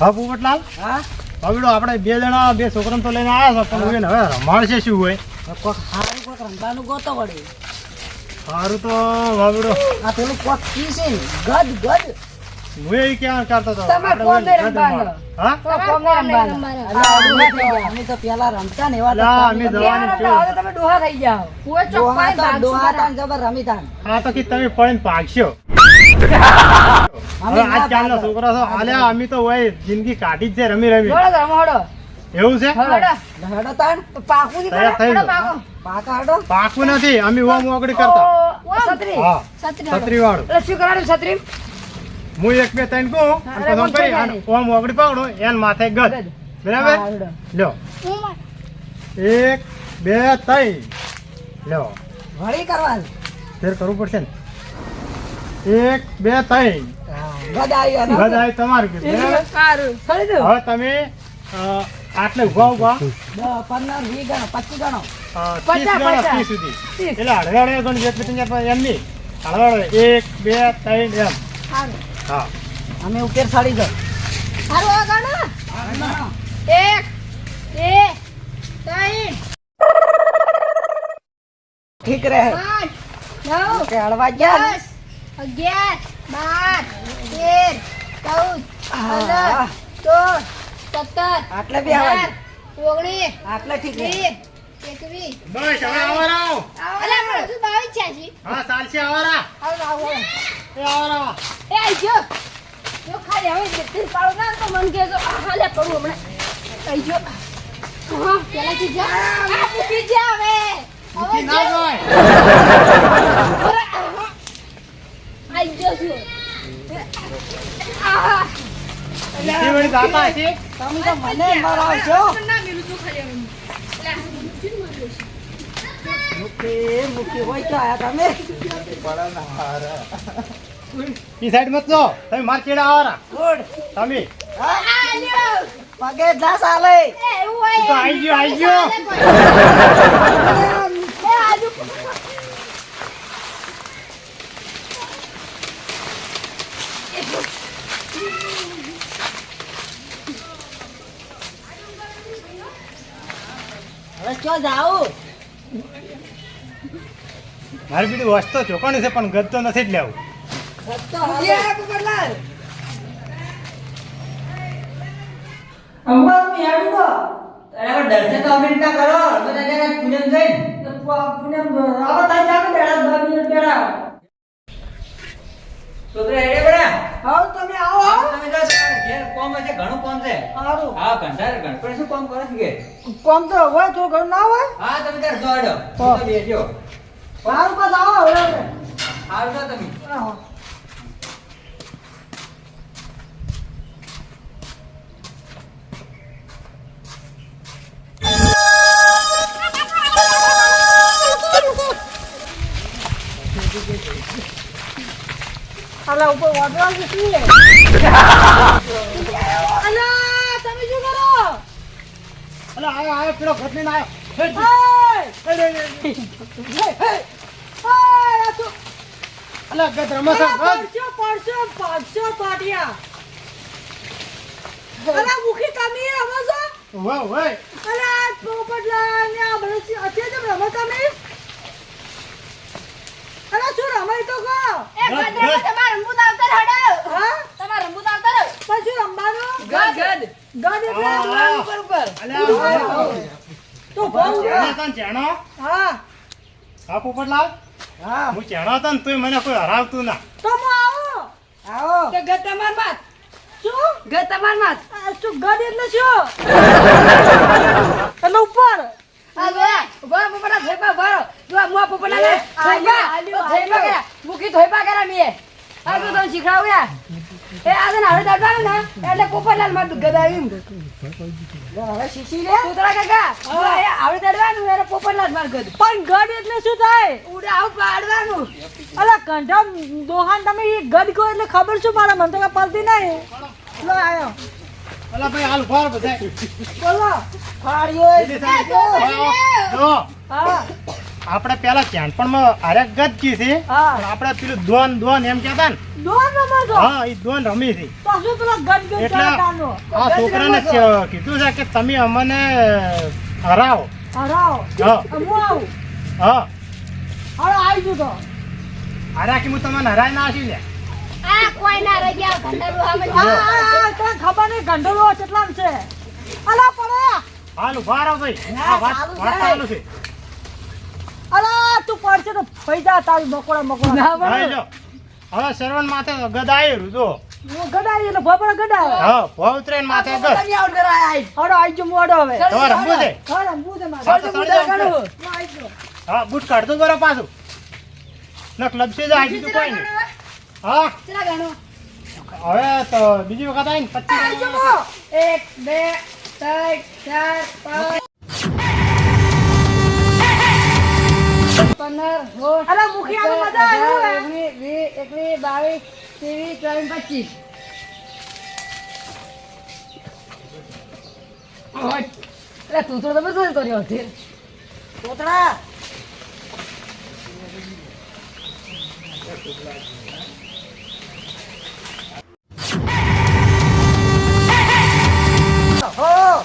હા પોપટલાલ હા બાબીડો આપણે બે જણા બે છોકરાને તો લઈને આવ્યા છો પણ હવે રમાડશે શું હોય કોક હારું કોક રમવાનું ગોતો વળી સારું તો બાબીડો આ પેલું કોક કી છે ને ગદ ગદ હું એ ક્યાં કરતો હતો તમારે કોમ નહીં રમવાનું. હા કોમ નહીં રમવાનું. અમે તો પેલા રમતા ને એવા તો લા, કોમ અમે નહીં જવાનું રમતા. છે. હવે તમે ડોહા થઈ જાઓ ડોહા તો ડોહા તાન જબર રમીતાન હા તો કે તમે પડીને ભાગશો હવે આજ કાલના છોકરા છો આલ્યા અમે તો હોય જિંદગી કાઢી જ છે રમી રમી એવું છે હડો તાન પાકું ની તૈયાર થઈ ગયો. પાકા હડો પાકું નથી અમે ઓમ ઓગળી કરતા છત્રી હા છત્રી વાળું એટલે શું કરવાનું છત્રી હું એક બે ત્રણ કહું અને પછી આમ કરી અને ઓમ ઓગળી પકડો એન માથે ગદ બરાબર હા, હડો. લ્યો 1 2 3 લ્યો વળી કરવાનું ફેર કરવું પડશે ને 1 2 3 ગદ આવી ગદ આવી તમારું કીધું બરાબર સારું ખરી દઉં હવે તમે આટલે ઉભા ઉભા 10 15 20 ગણો 25 ગણો 30 ગણો 30 સુધી એટલે હળગાડે ગણ જેટલી તમે એમ નહીં હળગાડે 1 2 3 એમ સારું હા અમે ઉપર સાડી ગયો હારું આ ગણો. ગણો. 1 2 3 ઠીક રહે 8 9 કે હળવા ગયા 10 11 12 13 14 15 આટલે બી આવા 19 આટલે ઠીક રહે 21 બસ હવે આવરાવ અલા પણ હજુ 22 છે હજી. હા ચાલશે આવરા આવો. એ આવરા એ આઈ ગયો. જો ખાલી હવે જેટલી પાડો ના તો મન કહેજો હાલે પડું હમણાં. આઈ ગયો. હા પેલાથી જા. આ પૂકી જા હવે. હવે ના જા. જોય અરે, આહા. આઈ ગયો છું. આહા. ઈ વળી દાતા છે તમે તો મને મરાવશો ના મેલું તું ખાલી હવે. લે, ચીન માર્યો છે. મુકી હોય તો આયા તમે ઈ સાઈડ મત જો તમે માર ચેડા આવરા ગુડ તમે હા આ લ્યો. પગે ના ચાલે એ એવું હોય. તો આઈ ગયો આઈ ગયો એ આજુ. હવે ક્યાં જાઉં મારી બીજું વસ્તુ ચોકણી છે પણ ગદ તો નથી જ લેવું તો હવે બદલાય અંબા મે આડું અરે દર્શન તો અમે રીતના કરો બધા જરા પૂનમ જઈ પુણ્યમ આવો તાઈ જાકે બેડા 10 મિનિટ બેડા છોકરા હેડે બડા આવો તમે આવો તમે જો તમારે ઘેર કોમ છે ઘણું કોમ છે સારું હા ઘંટાર ગણપતિ શું કોમ કરો છો કે કોમ તો હોય તો ઘર ના હોય હા તમે તાર જોડો હા. તો બેજો સારું પાસ આવો હવે આવજો તમે આવો અલા ઉપર વાદળા છે શું લે અલા તમે શું કરો? અલા આયો આયો પેલો ગદ લઈને આયો અલા ગદ રમસ ગદ વાહ વાહ એ ભદ્રમાં તમારા રંબૂત આવતા હડો. તમારા રંબૂત આવતા રહો. ચેણો હા પોપટલાલ હા હું ચેણો હતો ને તોય મને કોઈ હરાવતું ના આવો કે ગદ તમાર માત. ગદ તમાર માત. આ જોયા. ઉભા પોપડા ધોઈપા ઉભા રહો. જો આ મુઆ પોપડા લે. ધોઈપા. ધોઈપા કર્યા. મૂકી ધોઈપા કર્યા મીએ. આ તો તમે શીખડાવ્યા. એ આ છે ને હવે દાદવાનું ને એટલે પોપટલાલ માં ગદ આવ્યું. હવે શીશી લે કૂતરા કાકા. જો એ હવે દાદવાનું એટલે પોપટલાલ માર ગદ. પણ ગઢ એટલે શું થાય ઉડે આવું પાડવાનું. અલા કંઠા દોહાન તમે એ ગઢ કહો એટલે ખબર શું મારા મન તો કઈ પડતી નહીં લો આયો અલા ભાઈ હાલ ઉભા રહો બધા બોલો ફાડ્યો પેલી સાઈડ જો હા આપણે પેલા ચાંદપણમાં અરે ગજ છે હા. પણ આપણે પેલું દોન દોન એમ કહેતા ને દોન રમો છો હા એ દોન રમી છે તો શું પેલો ગટ ગટ એટલે ચાલતાનો આ છોકરાને કીધું છે કે તમે અમને હરાવો હરાવો હા હું આવું હા હાલો આવી જુ તો હરા કે હું તમને હરાય ના આશી લે આ કોઈ ના રહી ગયા ઘંટાડું આમે તને ખબર નહીં ગંડોળો કેટલામ છે અલા પડે હાલ ઉભા રહો ભાઈ ના, આ વાત ચાલુ વાત છે. ચાલુ છે અલા તું પડશે તો પૈસા તારી બકોડા મકોડા ભાઈ જો હવે સરવણ માથે ગદ આવ્યું જો હું ગડાઈ એટલે ભપડા ગડાવે હા પવિત્ર માથે ગદ તમે આઉટ કરાય આઈ હાલો આવી જુ મોડો હવે તમારે રમવું છે હાલો રમવું છે મારે હા, તો સળજુ સળી મુદા જાઓ. કરું હું આવી જુ હા બૂટ કાઢતો બરો પાછું નક લપસી જાય બીજું કોઈ નહીં હા ચલા ગાણો હવે તો બીજી વખત આવીને 25 આવી જુ ગણવાનું. 1 2 3 4 5 15 અલા મુખિયાને મજા આવ્યું હે 19 20 21 22 23 24 25 એટલે તું તો બધું કર્યો છે કોતરા હો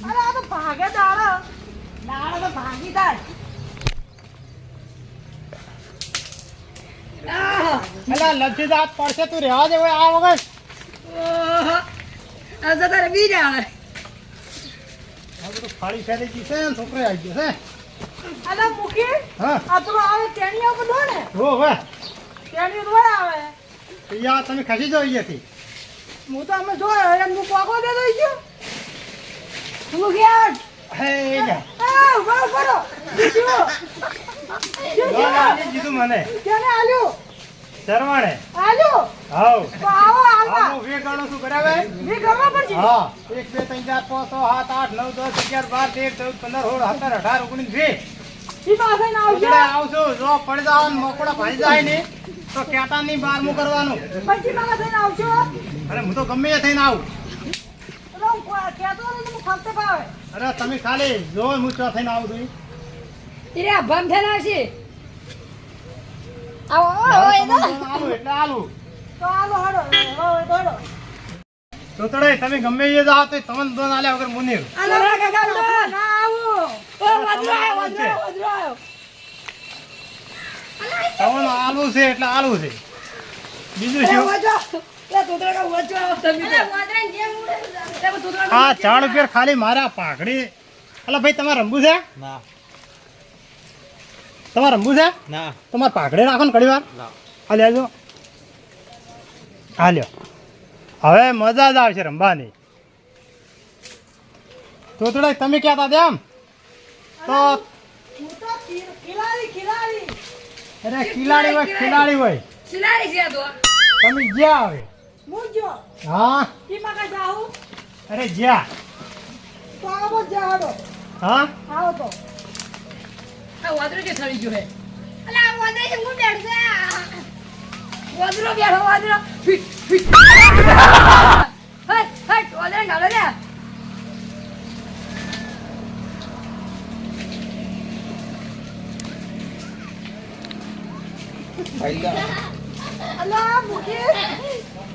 અરે આ તો ભાગે દાડા દાડો તો ભાગી તાર અલા લપસી જાત પડશે તું રહેવા દે આ વગર આ તો તારે બીજા આ બધું ફાળી ફેરી ગઈ છે ને છોકરો આવી ગયો છે અલા મુખી હા આ તો આવે તેણીઓ બધો ને હો હવે તેણીઓ દોડ આવે યા તમે ખસી જાઓ અહીંયાથી હું તો અમે જોયો એમ હું પાકો દે દઈ ગયો તું ગયા હે જા આ બરો બરો બીજું દોન આલી દીધું મને તેને આલ્યું સરવાણે આલ્યું હાઉ તો આવો આલવા આવું વે ગણું છું બરાબર વી ગરવા પડશે હા 1 2 3 4 5 6 7 8 9 10 11 12 13 14 15 16 17 18 19 20 ઈ પાસે ના આવજો ઉતરે આવશું જો પડી જાવ ને મોકળા ભાઈ જાય ને તો કેતા નહીં બારમું કરવાનું પછી મારા થઈને આવજો અરે હું તો ગમે એ થઈને આવું તો હું કહેતો ને હું ફક્ત પાવે અરે તમે ખાલી જો હું ચો થઈને આવું છું ઈરે ભમ થઈને આવશે આવો મારે ઓય તમને આલું એટલે આલું તો આલો હડો હવે દોડો તો તડે તમે ગમે એ જાઓ તો તમને દોન આલ્યા વગર મુનીર આલો કાકા કાકા ના આવું ઓ વદરો આવ્યો વદરો આવ્યો તમને આલું છે એટલે આલું છે બીજું એ શું વદરો એ તોતરા કા વદરો આવ્યો તમે તો વદરા જેમ ઉડે તે તોતરા આ ચાળ ઉપર ખાલી મારા પાઘડી અલા ભાઈ તમારે રમવું છે ના તમારે રમવું છે ના તમારે પાઘડી રાખો ને ઘડી વાર આ લેજો આ લ્યો હવે મજા જ આવશે રમવાની તો થોડા તમે કહેતા હતા એમ તો હું તો ખિલાડી અરે ખિલાડી હોય ખિલાડી હોય સિલારી છે તો તમે જ્યાં આવે હું જો હા ઈ માં જાઉં અરે જ્યાં તો આવો જાડો હા આવો તો આ વદરો કે થળી ગયો હે અલા આ વદરો છે હું બેઠ છે વદરો બેઠો વદરો ફિટ ફિટ હટ હટ વદરો ગાલો રે અલા મુખી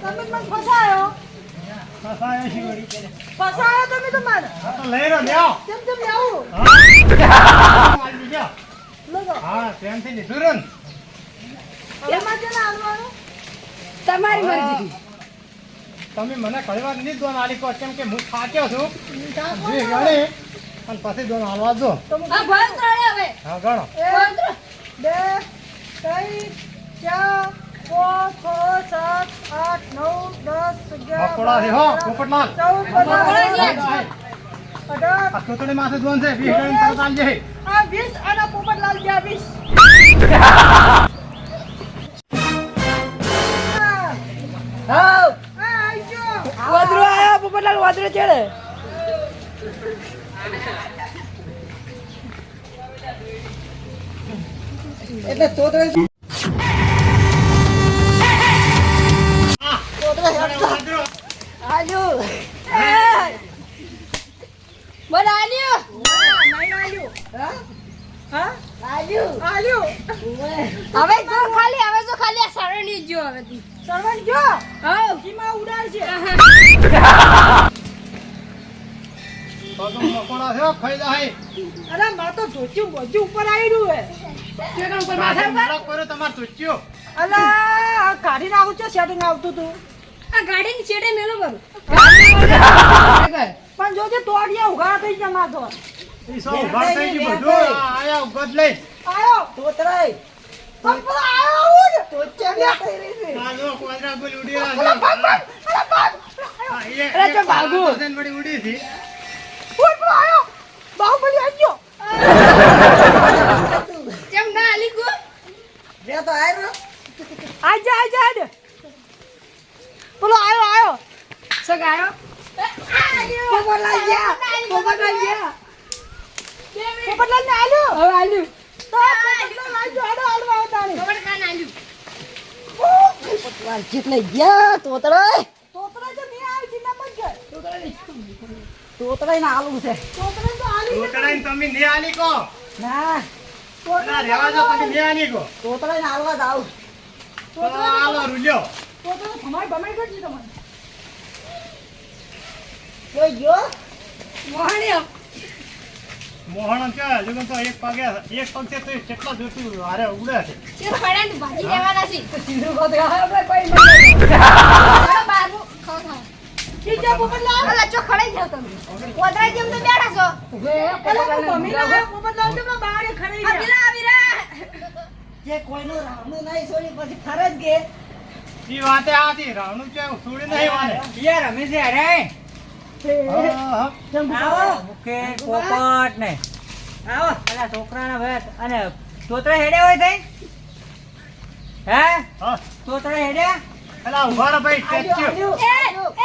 તમે મને ફસાયો ફસાયો છે વળી. ફસાયો તમે તો મને હા તો લઈ રહ્યો લ્યો કેમ કેમ આવું હા મારી દીજો. લગો હા પ્રેમથી લીધું રહ્યું ને. એમાં છે ને આલવાનું તમારી મરજી તમે મને ઘણી વાર નહીં દોન આલી કહો કેમ કે હું થાક્યો છું જે ગણે અને પછી દોન હાલવા દો તો હું આ ભણ ત્રણે હવે હા ગણો 1 2 3 4 5 6 7 8 9 10 11 મકોડા છે હો પોપટલાલ 14 મકોડા 15 18 આ છોકરી માથે દોન છે 20 ગણી તરત આલજે. આ 20 અને પોપટલાલ જ્યાં 20 હાઉ આઈ ગયો વદરો આયો પોપટલાલ વદરો ચડે એટલે તોતરે આજુ બોલ આલ્યો નહીં આલ્યું. હા? આલ્યું. હવે જો ખાલી આ સરણી જો હવે તું સરવણ જો હો કીમાં ઉડાડશે. પગમ મકોડા છે ખાઈ જાય અરે મારે તો ધોચ્યું બધું ઉપર આવી રહ્યું હે. કેકણ ઉપર માથા ઉપર મારા પર તમાર તુચ્યો અલા આ કાઢી નાખું છે સેટિંગ આવતું તું. આ ગાડીની છેડે મેલો કરું પણ જોજે તોડિયા ઉઘાડા થઈ ગયા માથો. ઈ સો ઉભા થઈ ગયું બધું આ આયા ઉગત લઈ આયો તોતરાય પણ પેલો આયો આવું જ. તોચ્યા થઈ રહી છે આ જો કોદરા બોલ ઉડી અલા ભાગ, ભાગ. અલા ભાગ. અરે તો ભાગુ. વળી ઉડી હતી ઓય પેલો આયો બાહુબલી આવી ગયો. કેમ ના આલી ગો રે તો આયરો આજા આજા પેલો આયો સગાયો પોપટલાલ ગયા. પોપટલાલ ને આલ્યો. હવે આલ્યું તો પોપટલાલ આજો આડો આડવા આવતાની. ખબર કાન આલ્યું પટવાર ચીટ લઈ ગયા તોતરાય તોતરા તો નહીં આવી ચિંતા મત કર. તોતરાય ના આલુ છે તોતરા તો આલી રોટડાઈને તમે ને આલી કો ના ના રેવા જો તમે ને આલી કો તોતરાય ના આલવા દાવ તો આલો રૂલ્યો તોતરા ભમાઈ ભમાઈ કરજી તમને. જોઈ ગયો મોહણ્યો મોહણ કે હજુ તો એક પગ છે તો કેટલા જોતું હારે ઉડે છે તે ફળાનું ભાજી લેવાના છે સીધું કહો તો આપણે કોઈ નહીં. ચાલો બારનું ખાઓ ખાઓ ઠીક છે પોપટલાલ. અલા ચો ખડાઈ જાવ તમે કોદરા જેમ તો બેઠા છો પેલા તો ભમી ના પોપટલાલ તો બહાર ખરી આ પેલા આવી રહ્યા જે કોઈનું રાવણું નહીં છોડી પછી ફરજ કે ઈ વાતે આતી રાવણું કે છોડી નહીં વાને યાર અમે છે અરે હા આવો મુકેશ પોપટ ને આવો અલા છોકરાના ભાઈ અને તોતરા હેડે હોય થઈ હે હા તોતરા હેડ્યા એલા ઉભા રહો ભાઈ સ્ટેચ્યુ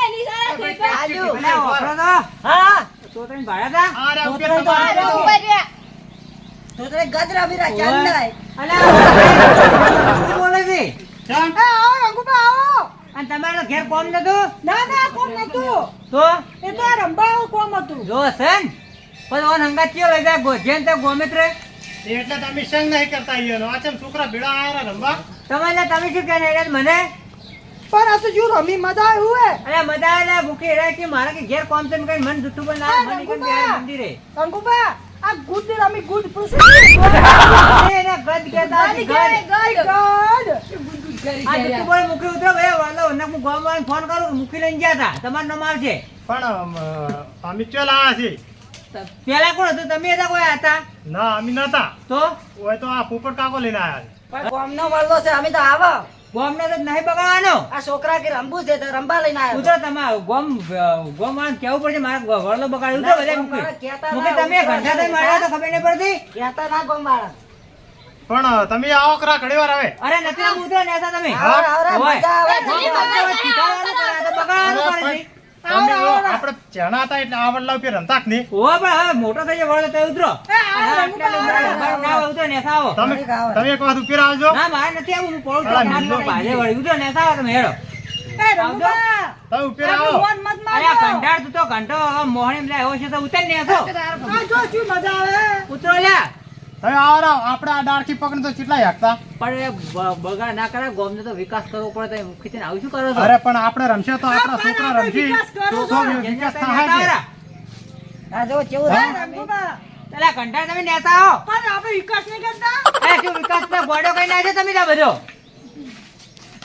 એ નિશાળા થઈ આલ્યું અલા ઓફરો તો હા તોતરાને ભાડ્યા આ રે ઉપર તોતરાય તો તમારે ગયા ઉપર રહ્યા તોતરાય ગદરા બીરા હતા ચાંદાય અલા શું બોલે છે ચાલ એ આવો રઘુબા આવો. અને તમારો ઘેર કોમ નતું ના ના કોમ નતું. તો એ તો આ રંભાઓ કોમ હતું. જો સન પણ ઓન હંગાત ચિયો લઈ જાય ગોજેન તે ગોમિત્ર એટલે તમે સંગ નહીં કરતા ઈયોનો આ ચમ છોકરા ભેળા આયા રંબા તમારે તમે શું કહે હેડે મને પણ આ તો જો રમી મજા આવ્યું હે. અરે મજા આવે ભૂખી હેડે કે મારા કે ઘેર કોમ છે ને કઈ મન જુઠ્ઠું પણ ના મને કઈ બિહાર મંદિરે રંગુબા આ ગુડ રમી ગુડ પૂછી એને ગદ કેતા ગદ ગોડ આ જુઠ્ઠું બોલ મુખી ઉતરો ભાઈ વાલો ને હું ગામમાં ફોન કરું મુખી લઈને ગયા હતા તમારું નામ આવશે પણ અમે ચલ આયા છીએ પેલા કોણ હતું તમે હતા કોઈ હતા ના અમે નતા તો ઓય તો આ પોપટ કાકો લઈને આયા પણ ગોમનો મળલો છે અમે તો આવો ગોમને તો નહીં બગાડવાનો આ છોકરા કે રંબુ છે તો રંબા લઈને આવ્યો ઉતરો તમારે ગોમ વાળા કેવું પડશે મારા વડલો બગાડી ઉતરો બધા મુખી મુખી તમે ઘંટા થઈ માર્યા તો ખબર નહીં પડતી કહેતા ના ગોમ વાળા પણ તમે આવો કરા ઘણી વાર આવે અરે નથી આમ ઉતરો નેતા તમે આવરા આવરા હોય. મજા આવે આપણે ચણા હતા એટલે આ વડલા ઉપર રમતા જ નહીં મોટો થઈ જાય વળો તો ઉતરો ઉતરો નેતા આવો તમે તમે એક વખત ઉપર આવજો ના મારે નથી આવું હું પોળું છું ભાજે વળી ઉતરો નેતા આવો તમે હેડો એ રંગુબા તમે ઉપર આ આવો મોન મત અરે આ મારો. કંટાળ તું તો ઘંટો મોહણી લાય એવો છે તો ઉતર નેતો આ જો શું મજા આવે. ઉતરો લ્યા તમે આવો આપણે આ ડાળખી પકડી તો કેટલા હાકતા પણ એ બગાડ ના કરે ગોમને તો વિકાસ કરવો પડે તો મુખી આવું શું કરો છો અરે પણ આપણે રમશે તો આપણા છોકરા રમશી વિકાસ કરો તો છો. વિકાસ થાય છે. આ જો કેવું એ થાય રંગુબા પેલા કંટાળ તમે નેતા આવો પણ આપણે વિકાસ નહીં કરતા. એ શું વિકાસ ના ગોડો કઈ ના છે તમે ત્યાં બધો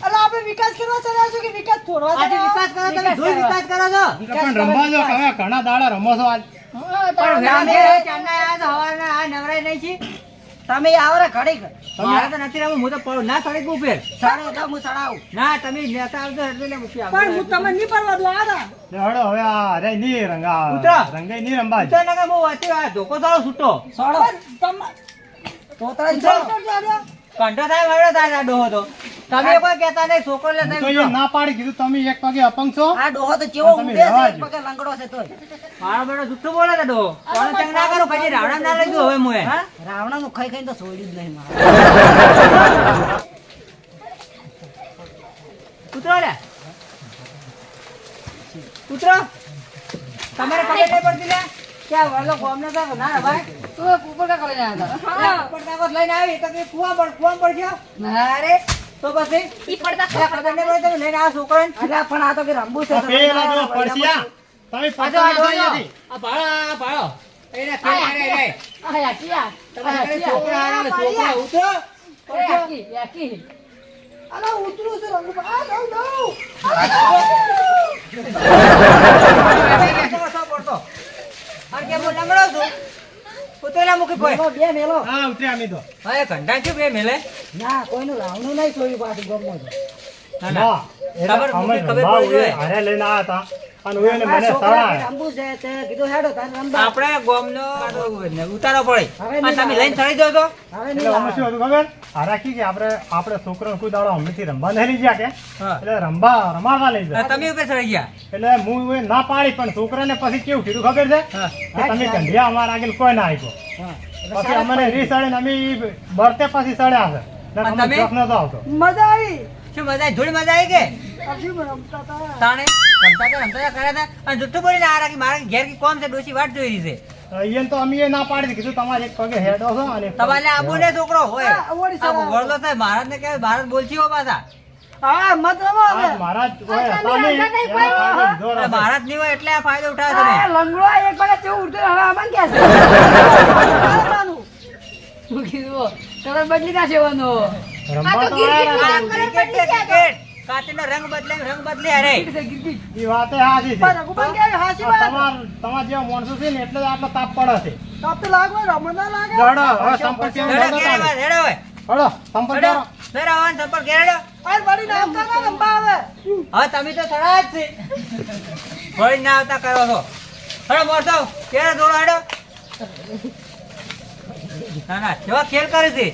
અલા આપણે વિકાસ કરવા ચલાવશું કે વિકાસ છોડવા આજે ચલાવો? વિકાસ કરો તમે ધૂળ વિકાસ કરો છો પણ રમવા જો હવે ઘણા દાડા રમો છો આજ પણ અમે ચાંદા આયા તો હવારના આ નવરાય નહીં છે તમે આવરે ઘડીક મારે તો નથી રમવું હું તો પડું ના સડી ગયું ફેર સાડે તો હું સડાવું ના તમે નેતા આવજો એટલે મૂકી પણ હું તમને નહીં પરવા દઉં આ રા. લે હળો હવે આ રે ની રંગા ઉતરો. રંગાઈ ની રંબા તો નકર હું વાંચ્યું આ ધોકો સારો છૂટો સડો પણ તોતરાય તમે સડો કંટો થાય માર્યો તારા ડોહો તો તમે કોઈ કહેતા નહીં છોકરો લે હું તો તમે અહીંયા ના પાડી કીધું તમે એક પગે અપંગ છો આ ડોહો તો કેવો તમે ઊભે છે રહેવા એક દ્યો. પગે લંગડો છે તોય મારો બેટો જુઠ્ઠું બોલે છે ડોહો કોણ ચંગ ના કરું પછી રાવણા ના લઈ દઉં હવે મુએ હા રાવણાનું ખાઈ ખાઈને તો છોડ્યું જ નહીં મારે ઉતરો લે ઉતરો તમારે ખબર નહીં પડતી લે ક્યાં વળલો ગોમને તો ના ભાઈ તું પોપટ કા કરીને આવ્યા હતા ઉપર તાકાત લઈને આવી તો કે કુવા પર ગયો ના રે તો પછી ઈ પડતા કદમને બોલે તમે લઈને આ છોકરાને અલ્યા પણ આ તો કે રંબુ છે આ પેલા જો પડશિયા તમે પકડો અહીંયાથી. આ ભાળો એને ખેલ કરે રે આ યાકિયા તમારા ઘરે છોકરા આવે છોકરા ઉતરો યાકી યાકી અલા ઉતરું છે રંગ આ દઉં પડતો અને કે હું લંગડો છું ઉતરેલા મૂકી કોઈ મેલો બે મેલો હા ઉતર્યા અમે તો હવે ઘંટા છે બે મેલે ના કોઈનું રાવણું નહીં જોયું પાછું ગમો તો ના ના એટલે ખબર અમે ખબર રંભા પડી જાય. હારે લઈને આવ્યા હતા અને ઓયને આ મને છોકરા સળાયા. રંબુ છે તે કીધું હેડો તારે રંબા આપણે ગોમનો ઉતારો પડે હવે અને તમે લઈને ચડી દો તો હવે એટલે નહીં અમે શું હતું ખબર આ રાખી કે આપણે છોકરાને કોઈ દાડો હમણાંથી રમવા નહીં લઈ ગયા કે હા. એટલે રમવા લઈ જાય તમે ઉપર ચડી ગયા એટલે હું એ ના પાડી પણ છોકરાને પછી કેવું કીધું ખબર છે હા. કે તમે કંઢિયા અમારા આગળ કોઈ ના આવ્યો હા. પછી અમને રીસાડીને અમે બરતે પછી સડ્યા છે એટલે અને અમને તમે? જોખ નતો આવતો મજા આવી શું મજા આવી થોડી મજા આવી કે હજી રમતા હતા તાણે રમતા કર્યા હતા અને જુઠ્ઠું બોલીને આ રાખી મારા ઘેર કી કોમ છે ડોશી વાટ જોઈ રહી છે અહીંયા તો અમે એ ના પાડી કીધું તમારે એક પગે હેડો છો અને એક પગે તમારે આબુ ને છોકરો હોય હા, ઓડી આ સર. વળલો થાય મહારાજ ને કહેવાય મહારાજ બોલછી હો પાછા હા મત રમો હવે આ મહારાજ હોય હતા નહીં, એનો ફાયદો લીધો એટલે રહેશે. મહારાજ નહીં હોય એટલે આ ફાયદો ઉઠાવે આ તમે લંગડો એક વાર જેવું ઉડતો હવે આમાં કે છે રમવાનું. હું કીધું કલર બદલી ના સેવાનો રમવા તો આયા હતા. ક્રિકેટ છે ક્રિકેટ કાચનો રંગ બદલે અરે ઈ વાતે હાચી છે. પણ રઘુભાઈ ક્યારે હાચી વાત? તમારા જેવા માણસો છે ને એટલે જ આટલો તાપ પડે છે તાપ તો લાગવો રમણ ના લાગે જડો, હવે સંપર્ક કેવો હેડો જડો ઘેર તારે. હેડો હવે હળો, સંપર્ક હેડો કરો. હેડો હવે સંપર્ક ઘેર હેડો આ વળી નામતા ના રમવા આવે હવે તમે તો સડા જ છે વળી ના આવતા કરો છો હેડો મોરતો ઘેર દોડો હેડો ના ના કેવા ખેલ કરે છે